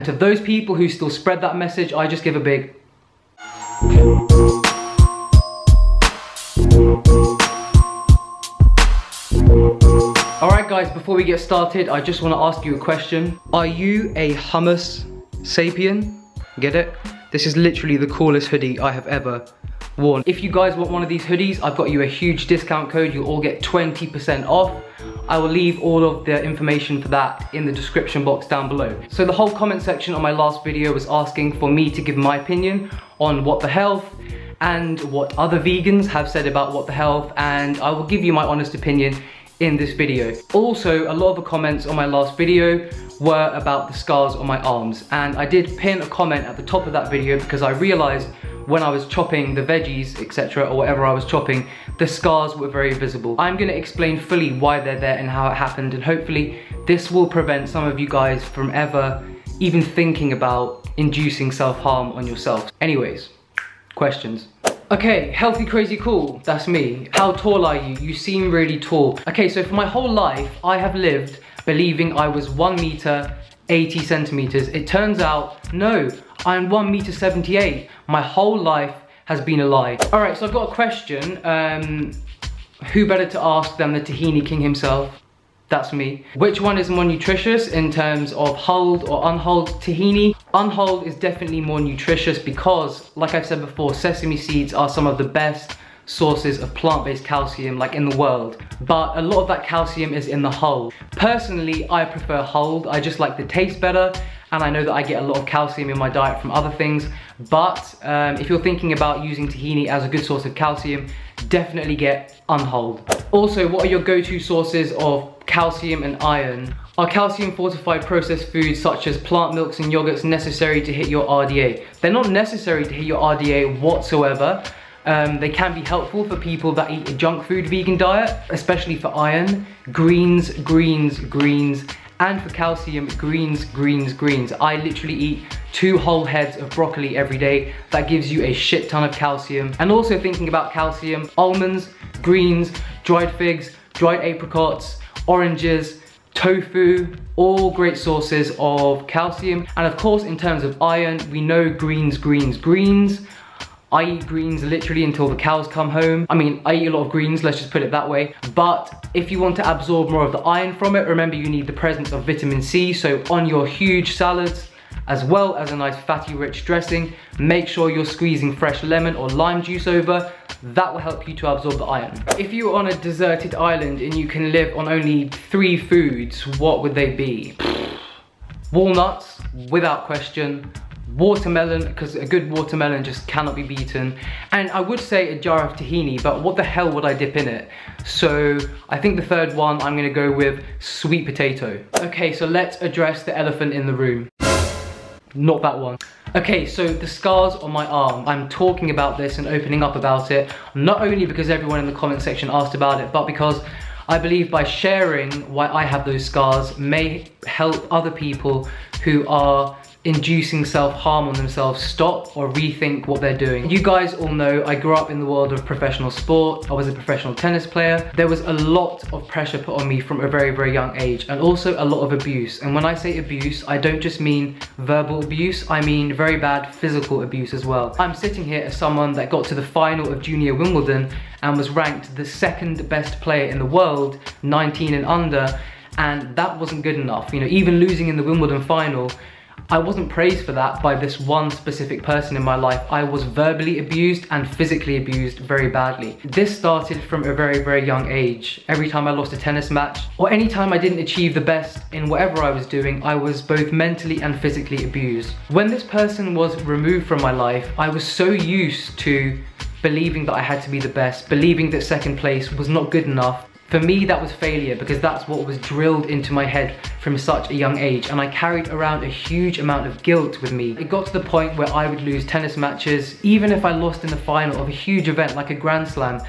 To those people who still spread that message, I just give a big... Alright guys, before we get started, I just want to ask you a question. Are you a hummus sapien? Get it? This is literally the coolest hoodie I have ever worn. If you guys want one of these hoodies, I've got you a huge discount code. You'll all get 20% off. I will leave all of the information for that in the description box down below. So the whole comment section on my last video was asking for me to give my opinion on What the Health and what other vegans have said about What the Health, and I will give you my honest opinion in this video. Also, a lot of the comments on my last video were about the scars on my arms, and I did pin a comment at the top of that video because I realized when I was chopping the veggies, etc., or whatever I was chopping, the scars were very visible. I'm going to explain fully why they're there and how it happened, and hopefully this will prevent some of you guys from ever even thinking about inducing self-harm on yourself. Anyways, questions. Okay, healthy, crazy, cool, that's me. How tall are you? You seem really tall. Okay, so for my whole life, I have lived believing I was 1 meter, 80 centimeters. It turns out, no, I'm 1 meter 78. My whole life has been a lie. All right, so I've got a question. Who better to ask than the tahini king himself? That's me. Which one is more nutritious in terms of hulled or unhulled tahini? Unhulled is definitely more nutritious because, like I've said before, sesame seeds are some of the best sources of plant-based calcium like in the world, but a lot of that calcium is in the hull. Personally, I prefer hulled. I just like the taste better, and I know that I get a lot of calcium in my diet from other things, but if you're thinking about using tahini as a good source of calcium, definitely get unhulled. Also, what are your go-to sources of calcium and iron? Are calcium fortified processed foods such as plant milks and yogurts necessary to hit your RDA? They're not necessary to hit your RDA whatsoever. They can be helpful for people that eat a junk food vegan diet, especially for iron, greens, and for calcium, greens. I literally eat 2 whole heads of broccoli every day. That gives you a shit ton of calcium. And also thinking about calcium, almonds, greens, dried figs, dried apricots, oranges, tofu, all great sources of calcium. And of course, in terms of iron, we know greens. I eat greens literally until the cows come home. I mean, I eat a lot of greens, let's just put it that way. But if you want to absorb more of the iron from it, remember you need the presence of vitamin C. So on your huge salads, as well as a nice fatty rich dressing, make sure you're squeezing fresh lemon or lime juice over. That will help you to absorb the iron. If you were on a deserted island and you can live on only 3 foods, what would they be? Walnuts, without question. Watermelon, because a good watermelon just cannot be beaten. And I would say a jar of tahini, but what the hell would I dip in it? So I think the third one, I'm gonna go with sweet potato. Okay, so let's address the elephant in the room. Not that one. Okay, so the scars on my arm. I'm talking about this and opening up about it, not only because everyone in the comment section asked about it, but because I believe by sharing why I have those scars may help other people who are inducing self-harm on themselves stop or rethink what they're doing. You guys all know I grew up in the world of professional sport. I was a professional tennis player. There was a lot of pressure put on me from a very, very young age, and also a lot of abuse. And when I say abuse, I don't just mean verbal abuse, I mean very bad physical abuse as well. I'm sitting here as someone that got to the final of Junior Wimbledon and was ranked the 2nd best player in the world, 19 and under, and that wasn't good enough. You know, even losing in the Wimbledon final, I wasn't praised for that by this one specific person in my life. I was verbally abused and physically abused very badly. This started from a very, very young age. Every time I lost a tennis match, or any time I didn't achieve the best in whatever I was doing, I was both mentally and physically abused. When this person was removed from my life, I was so used to believing that I had to be the best, believing that 2nd place was not good enough. For me, that was failure, because that's what was drilled into my head from such a young age, and I carried around a huge amount of guilt with me. It got to the point where I would lose tennis matches, even if I lost in the final of a huge event like a Grand Slam,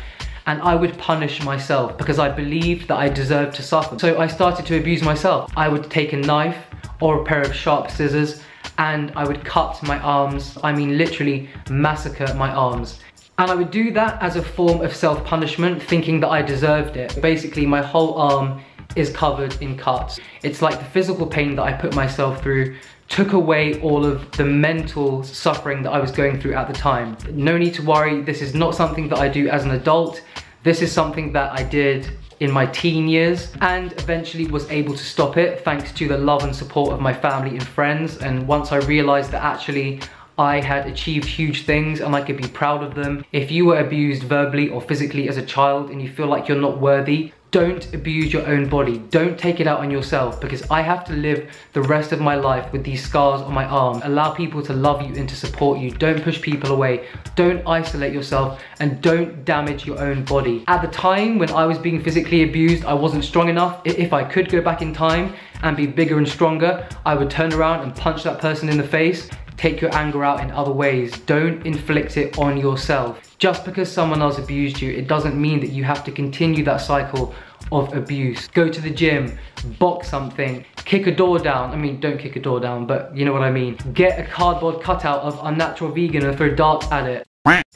and I would punish myself because I believed that I deserved to suffer. So I started to abuse myself. I would take a knife or a pair of sharp scissors and I would cut my arms. I mean, literally massacre my arms. And I would do that as a form of self-punishment, thinking that I deserved it. Basically, my whole arm is covered in cuts. It's like the physical pain that I put myself through took away all of the mental suffering that I was going through at the time. No need to worry, this is not something that I do as an adult. This is something that I did in my teen years and eventually was able to stop it thanks to the love and support of my family and friends. And once I realized that actually I had achieved huge things and I could be proud of them. If you were abused verbally or physically as a child and you feel like you're not worthy, don't abuse your own body. Don't take it out on yourself, because I have to live the rest of my life with these scars on my arm. Allow people to love you and to support you. Don't push people away. Don't isolate yourself, and don't damage your own body. At the time when I was being physically abused, I wasn't strong enough. If I could go back in time and be bigger and stronger, I would turn around and punch that person in the face. Take your anger out in other ways. Don't inflict it on yourself. Just because someone else abused you, it doesn't mean that you have to continue that cycle of abuse. Go to the gym, box something, kick a door down. I mean, don't kick a door down, but you know what I mean. Get a cardboard cutout of Unnatural Vegan and throw darts at it.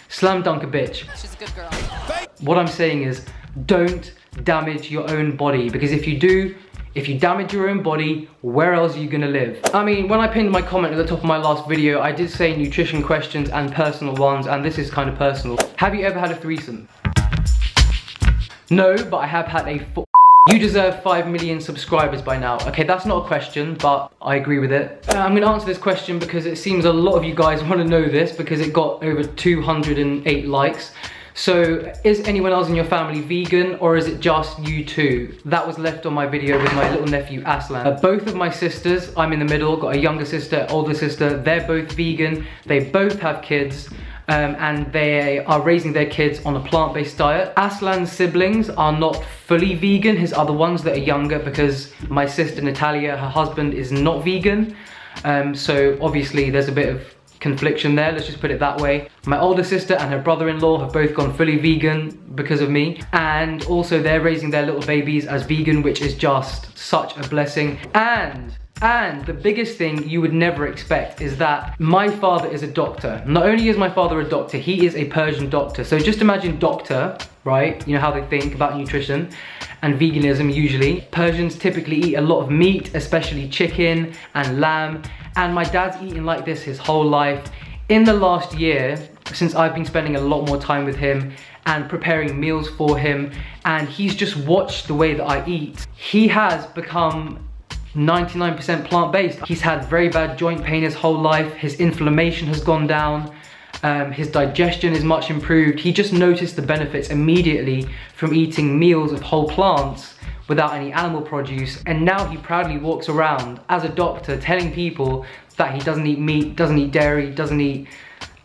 Slam dunk a bitch. She's a good girl. What I'm saying is, don't damage your own body, because if you do, if you damage your own body, where else are you gonna live? I mean, when I pinned my comment at the top of my last video, I did say nutrition questions and personal ones, and this is kind of personal. Have you ever had a threesome? No, but I have had a You deserve 5 million subscribers by now. Okay, that's not a question, but I agree with it. I'm gonna answer this question because it seems a lot of you guys wanna know this, because it got over 208 likes. So, is anyone else in your family vegan, or is it just you two? That was left on my video with my little nephew Aslan. Both of my sisters, I'm in the middle, got a younger sister, older sister, they're both vegan. They both have kids, and they are raising their kids on a plant-based diet. Aslan's siblings are not fully vegan, his other ones that are younger, because my sister Natalia, her husband, is not vegan. So obviously there's a bit of confliction there, let's just put it that way. My older sister and her brother-in-law have both gone fully vegan because of me, and also they're raising their little babies as vegan, which is just such a blessing. And the biggest thing you would never expect is that my father is a doctor. Not only is my father a doctor, he is a Persian doctor. So just imagine doctor, right? You know how they think about nutrition and veganism usually. Persians typically eat a lot of meat, especially chicken and lamb. And my dad's eaten like this his whole life. In the last year, since I've been spending a lot more time with him and preparing meals for him, and he's just watched the way that I eat, he has become 99% plant-based. He's had very bad joint pain his whole life. His inflammation has gone down. His digestion is much improved. He just noticed the benefits immediately from eating meals of whole plants without any animal produce, and now he proudly walks around as a doctor telling people that he doesn't eat meat, doesn't eat dairy, doesn't eat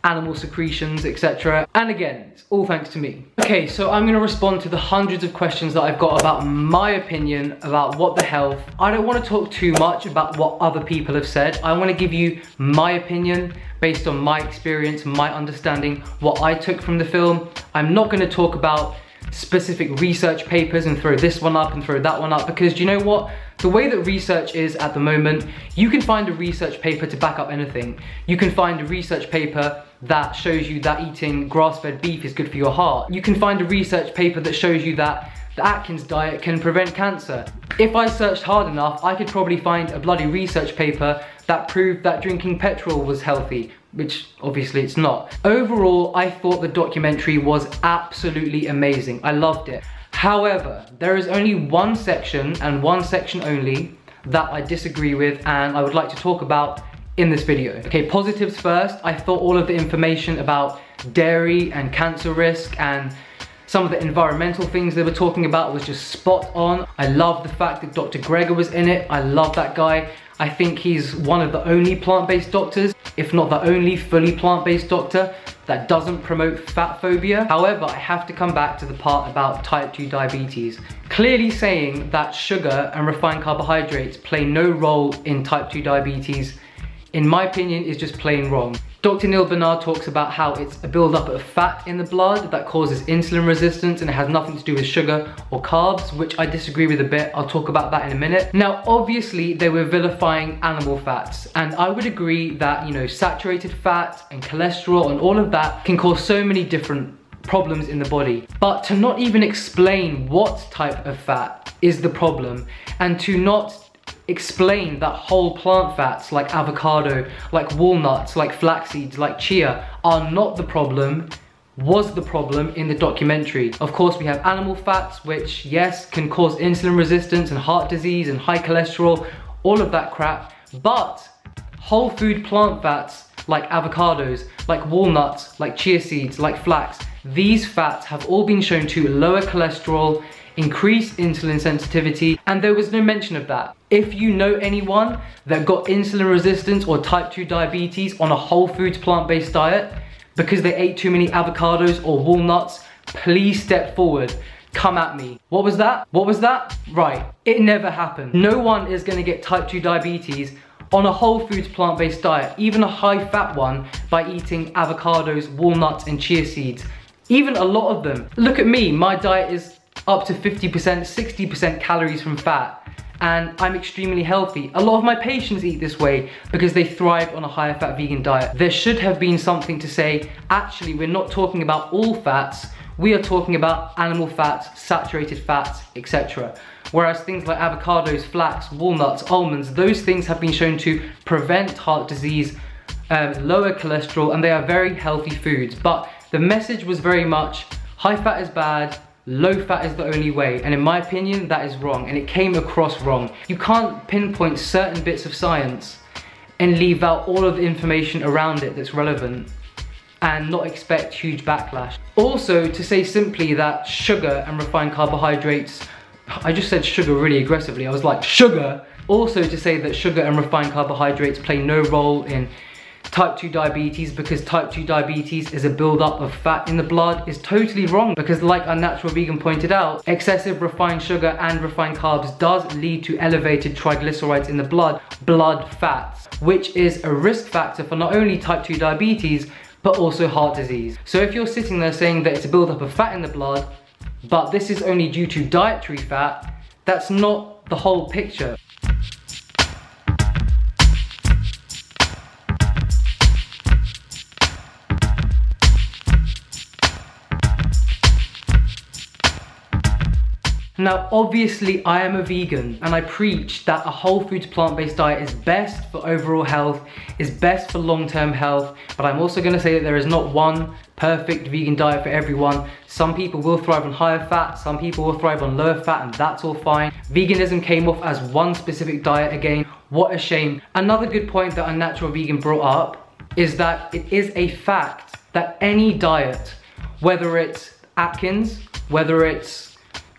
animal secretions, etc. And again, it's all thanks to me. Okay, so I'm gonna respond to the hundreds of questions that I've got about my opinion about What the Health. I don't wanna talk too much about what other people have said. I wanna give you my opinion based on my experience, my understanding, what I took from the film. I'm not gonna talk about specific research papers and throw this one up and throw that one up, because do you know what? The way that research is at the moment, you can find a research paper to back up anything. You can find a research paper that shows you that eating grass-fed beef is good for your heart. You can find a research paper that shows you that the Atkins diet can prevent cancer. If I searched hard enough, I could probably find a bloody research paper that proved that drinking petrol was healthy, which obviously it's not. Overall, I thought the documentary was absolutely amazing. I loved it. However, there is only one section, and one section only, that I disagree with and I would like to talk about in this video. Okay, positives first. I thought all of the information about dairy and cancer risk and some of the environmental things they were talking about was just spot on. I love the fact that Dr. Greger was in it. I love that guy. I think he's one of the only plant-based doctors, if not the only fully plant-based doctor, that doesn't promote fat phobia. However, I have to come back to the part about type 2 diabetes. Clearly saying that sugar and refined carbohydrates play no role in type 2 diabetes, in my opinion, is just plain wrong. Dr. Neil Barnard talks about how it's a buildup of fat in the blood that causes insulin resistance, and it has nothing to do with sugar or carbs, which I disagree with a bit. I'll talk about that in a minute. Now, obviously, they were vilifying animal fats, and I would agree that, you know, saturated fat and cholesterol and all of that can cause so many different problems in the body. But to not even explain what type of fat is the problem, and to not explain that whole plant fats like avocado, like walnuts, like flax seeds, like chia are not the problem, was the problem in the documentary. Of course, we have animal fats, which yes, can cause insulin resistance and heart disease and high cholesterol, all of that crap, but whole food plant fats like avocados, like walnuts, like chia seeds, like flax, these fats have all been shown to lower cholesterol, increase insulin sensitivity, and there was no mention of that. If you know anyone that got insulin resistance or type 2 diabetes on a whole foods plant-based diet because they ate too many avocados or walnuts, please step forward. Come at me. What was that? What was that? Right, it never happened. No one is gonna get type 2 diabetes on a whole foods plant-based diet, even a high fat one, by eating avocados, walnuts, and chia seeds. Even a lot of them. Look at me, my diet is up to 50%, 60% calories from fat, and I'm extremely healthy. A lot of my patients eat this way because they thrive on a higher fat vegan diet. There should have been something to say, actually, we're not talking about all fats, we are talking about animal fats, saturated fats, etc. Whereas things like avocados, flax, walnuts, almonds, those things have been shown to prevent heart disease, lower cholesterol, and they are very healthy foods. But the message was very much, high fat is bad, low fat is the only way, and in my opinion, that is wrong, and it came across wrong. You can't pinpoint certain bits of science and leave out all of the information around it that's relevant and not expect huge backlash. Also, to say simply that sugar and refined carbohydrates, I just said sugar really aggressively, I was like, sugar! Also to say that sugar and refined carbohydrates play no role in type 2 diabetes because type 2 diabetes is a buildup of fat in the blood is totally wrong, because like Unnatural Vegan pointed out, excessive refined sugar and refined carbs does lead to elevated triglycerides in the blood fats, which is a risk factor for not only type 2 diabetes but also heart disease. So if you're sitting there saying that it's a buildup of fat in the blood, but this is only due to dietary fat, that's not the whole picture. Now, obviously, I am a vegan and I preach that a whole foods plant-based diet is best for overall health, is best for long-term health, but I'm also going to say that there is not one perfect vegan diet for everyone. Some people will thrive on higher fat, some people will thrive on lower fat, and that's all fine. Veganism came off as one specific diet again. What a shame. Another good point that Unnatural Vegan brought up is that it is a fact that any diet, whether it's Atkins, whether it's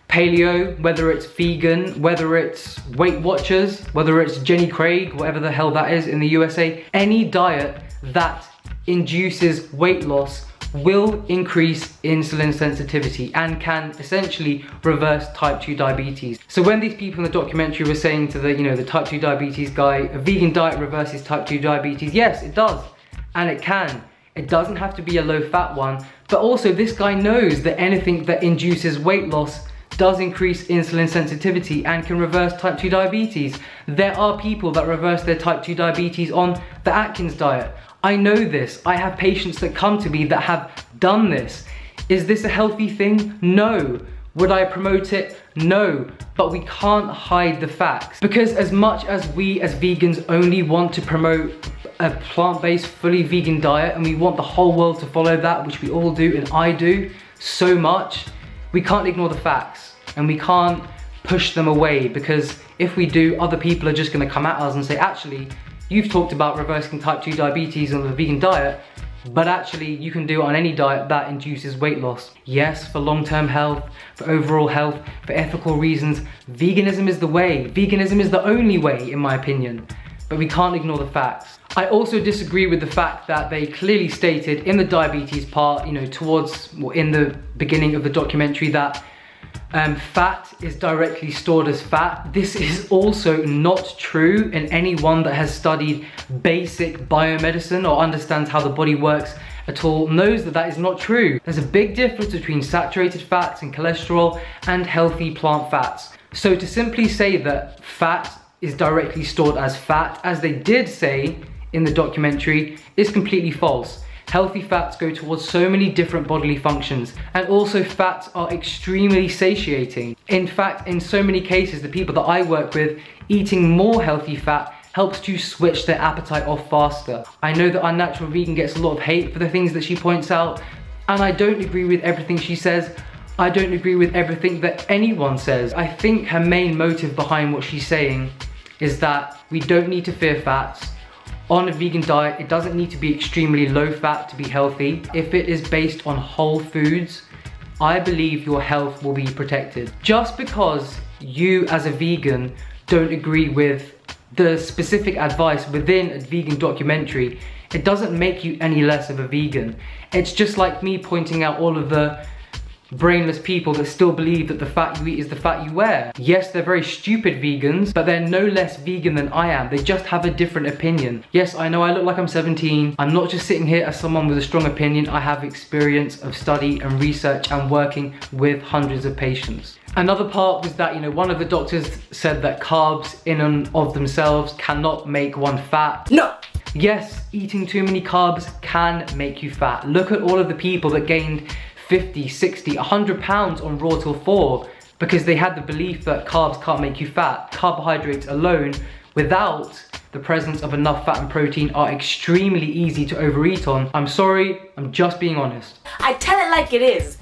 paleo, whether it's vegan, whether it's Weight Watchers, whether it's Jenny Craig, whatever the hell that is in the USA, any diet that induces weight loss will increase insulin sensitivity and can essentially reverse type 2 diabetes. So when these people in the documentary were saying to the type 2 diabetes guy, a vegan diet reverses type 2 diabetes, yes, it does, and it can. It doesn't have to be a low fat one, but also this guy knows that anything that induces weight loss does increase insulin sensitivity and can reverse type 2 diabetes. There are people that reverse their type 2 diabetes on the Atkins diet. I know this. I have patients that come to me that have done this. Is this a healthy thing? No. Would I promote it? No. But we can't hide the facts. Because as much as we as vegans only want to promote a plant-based, fully vegan diet, and we want the whole world to follow that, which we all do, and I do so much, we can't ignore the facts and we can't push them away, because if we do, other people are just going to come at us and say, actually, you've talked about reversing type 2 diabetes on the vegan diet, but actually you can do it on any diet that induces weight loss. Yes, for long-term health, for overall health, for ethical reasons, veganism is the way. Veganism is the only way, in my opinion, but we can't ignore the facts. I also disagree with the fact that they clearly stated in the diabetes part, in the beginning of the documentary, that fat is directly stored as fat. This is also not true, and anyone that has studied basic biomedicine or understands how the body works at all knows that that is not true. There's a big difference between saturated fats and cholesterol and healthy plant fats. So to simply say that fat is directly stored as fat, as they did say in the documentary, is completely false. Healthy fats go towards so many different bodily functions, and also fats are extremely satiating. In fact, in so many cases, the people that I work with Eating more healthy fat helps to switch their appetite off faster. I know that Unnatural Vegan gets a lot of hate for the things that she points out, and I don't agree with everything she says. I don't agree with everything that anyone says. I think her main motive behind what she's saying is that we don't need to fear fats. On a vegan diet, it doesn't need to be extremely low fat to be healthy. If it is based on whole foods, I believe your health will be protected. Just because you as a vegan don't agree with the specific advice within a vegan documentary, it doesn't make you any less of a vegan. It's just like me pointing out all of the brainless people that still believe that the fat you eat is the fat you wear. Yes, they're very stupid vegans, but they're no less vegan than I am. They just have a different opinion. Yes, I know I look like I'm 17. I'm not just sitting here as someone with a strong opinion. I have experience of study and research and working with hundreds of patients. Another part was that, one of the doctors said that carbs in and of themselves cannot make one fat. No! Yes, eating too many carbs can make you fat. Look at all of the people that gained 50, 60, 100 pounds on Raw Till 4 because they had the belief that carbs can't make you fat. Carbohydrates alone, without the presence of enough fat and protein, are extremely easy to overeat on. I'm sorry, I'm just being honest. I tell it like it is.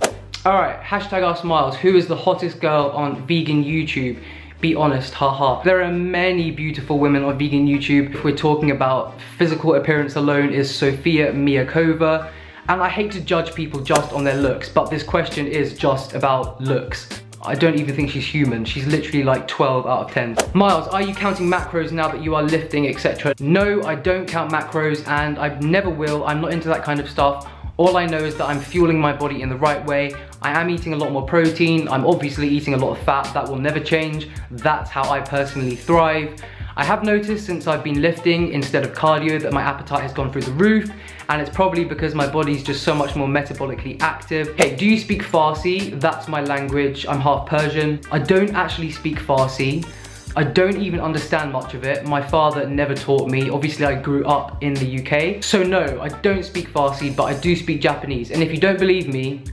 Alright, hashtag Ask Miles. Who is the hottest girl on vegan YouTube? Be honest, haha. There are many beautiful women on vegan YouTube. If we're talking about physical appearance alone, is Sofia Myakova. And I hate to judge people just on their looks, but this question is just about looks. I don't even think she's human. She's literally like 12 out of 10. Miles, are you counting macros now that you are lifting, etc.? No, I don't count macros and I never will. I'm not into that kind of stuff. All I know is that I'm fueling my body in the right way. I am eating a lot more protein. I'm obviously eating a lot of fat. That will never change. That's how I personally thrive. I have noticed since I've been lifting instead of cardio that my appetite has gone through the roof, and it's probably because my body's just so much more metabolically active. Hey, do you speak Farsi? That's my language. I'm half Persian. I don't actually speak Farsi. I don't even understand much of it. My father never taught me. Obviously, I grew up in the UK. So no, I don't speak Farsi, but I do speak Japanese. And if you don't believe me,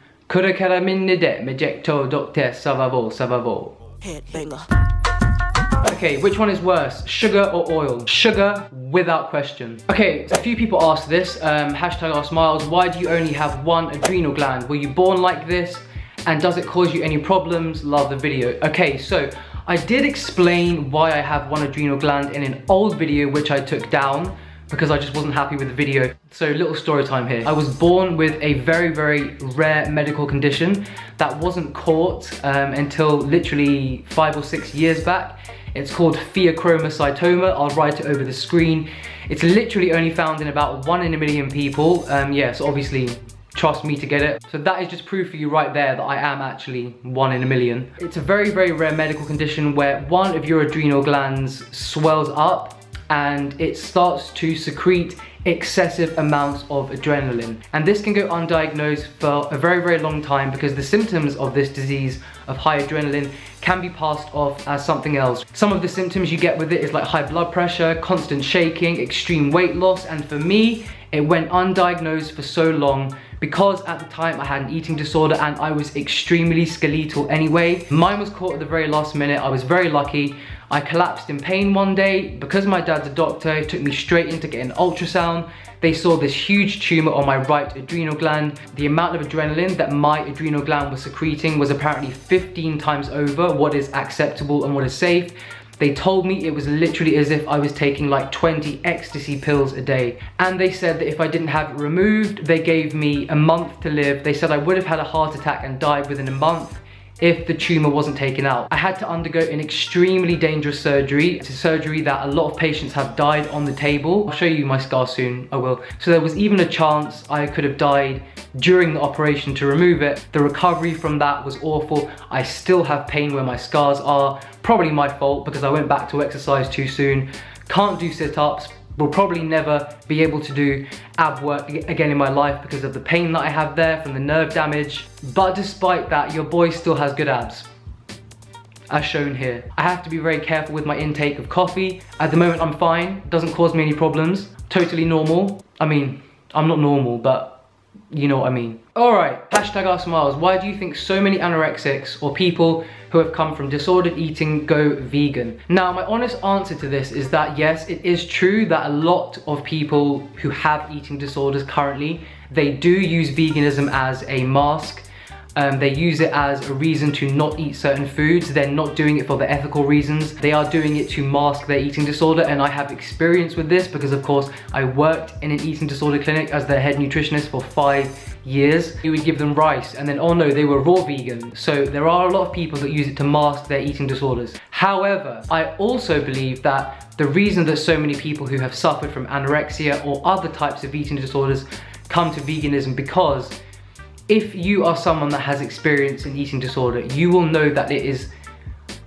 okay, which one is worse, sugar or oil? Sugar, without question. Okay, a few people asked this, hashtag Ask Miles, why do you only have one adrenal gland? Were you born like this? And does it cause you any problems? Love the video. Okay, so I did explain why I have one adrenal gland in an old video which I took down because I just wasn't happy with the video. So little story time here. I was born with a very, very rare medical condition that wasn't caught until literally 5 or 6 years back. It's called pheochromocytoma. I'll write it over the screen. It's literally only found in about 1 in a million people. Yeah, so obviously trust me to get it. So that is just proof for you right there that I am actually 1 in a million. It's a very, very rare medical condition where one of your adrenal glands swells up and it starts to secrete excessive amounts of adrenaline. And this can go undiagnosed for a very, very long time because the symptoms of this disease of high adrenaline can be passed off as something else. Some of the symptoms you get with it is like high blood pressure, constant shaking, extreme weight loss, and for me, it went undiagnosed for so long because at the time I had an eating disorder and I was extremely skeletal anyway. Mine was caught at the very last minute. I was very lucky. I collapsed in pain one day. Because my dad's a doctor, he took me straight in to get an ultrasound. They saw this huge tumor on my right adrenal gland. The amount of adrenaline that my adrenal gland was secreting was apparently 15 times over what is acceptable and what is safe. They told me it was literally as if I was taking like 20 ecstasy pills a day. And they said that if I didn't have it removed, they gave me a month to live. They said I would have had a heart attack and died within a month if the tumor wasn't taken out. I had to undergo an extremely dangerous surgery. It's a surgery that a lot of patients have died on the table. I'll show you my scar soon, I will. So there was even a chance I could have died during the operation to remove it. The recovery from that was awful. I still have pain where my scars are. Probably my fault because I went back to exercise too soon. Can't do sit-ups. Will probably never be able to do ab work again in my life because of the pain that I have there from the nerve damage. But despite that, your boy still has good abs, as shown here. I have to be very careful with my intake of coffee. At the moment I'm fine, doesn't cause me any problems. Totally normal. I mean, I'm not normal, but you know what I mean. Alright, hashtag Ask Miles. Why do you think so many anorexics or people who have come from disordered eating go vegan? Now, my honest answer to this is that yes, it is true that a lot of people who have eating disorders currently, they do use veganism as a mask. They use it as a reason to not eat certain foods. They're not doing it for the ethical reasons. They are doing it to mask their eating disorder, and I have experience with this because of course I worked in an eating disorder clinic as their head nutritionist for 5 years. We would give them rice and then, oh no, they were raw vegan. So there are a lot of people that use it to mask their eating disorders. However, I also believe that the reason that so many people who have suffered from anorexia or other types of eating disorders come to veganism, because if you are someone that has experience in eating disorder, you will know that it is,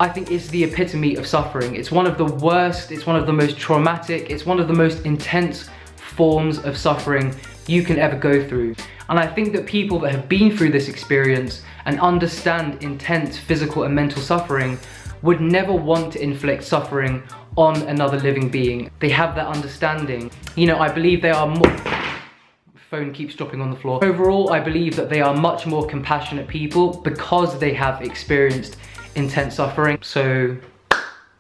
I think it's the epitome of suffering. It's one of the worst, it's one of the most traumatic, it's one of the most intense forms of suffering you can ever go through. And I think that people that have been through this experience and understand intense physical and mental suffering would never want to inflict suffering on another living being. They have that understanding. You know, I believe they are more... Phone keeps dropping on the floor. Overall, I believe that they are much more compassionate people because they have experienced intense suffering. So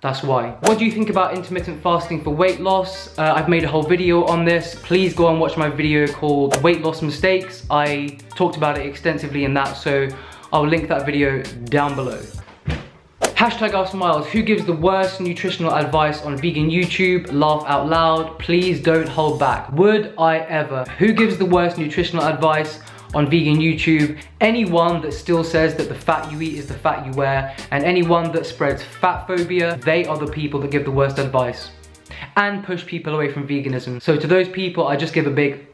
that's why. What do you think about intermittent fasting for weight loss? I've made a whole video on this. Please go and watch my video called Weight Loss Mistakes. I talked about it extensively in that, so I'll link that video down below. Hashtag Ask Miles, who gives the worst nutritional advice on vegan YouTube? Laugh out loud, please don't hold back. Would I ever? Who gives the worst nutritional advice on vegan YouTube? Anyone that still says that the fat you eat is the fat you wear, and anyone that spreads fat phobia, they are the people that give the worst advice and push people away from veganism. So to those people, I just give a big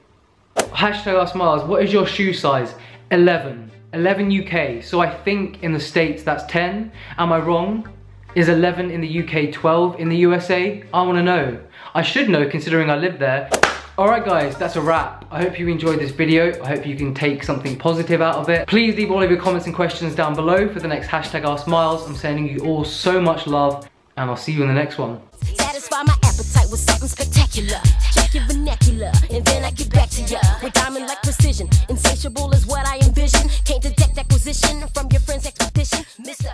hashtag Ask Miles. What is your shoe size? 11 UK, so I think in the States that's 10. Am I wrong? Is 11 in the UK 12 in the USA? I want to know. I should know considering I live there. Alright guys, that's a wrap. I hope you enjoyed this video. I hope you can take something positive out of it. Please leave all of your comments and questions down below for the next hashtag Ask Miles. I'm sending you all so much love, and I'll see you in the next one. Satisfy my appetite with something spectacular. Check your vernacular, and then I get back to ya with diamond-like precision. Insatiable is what I envision. Can't detect acquisition from your friend's expedition, Mr.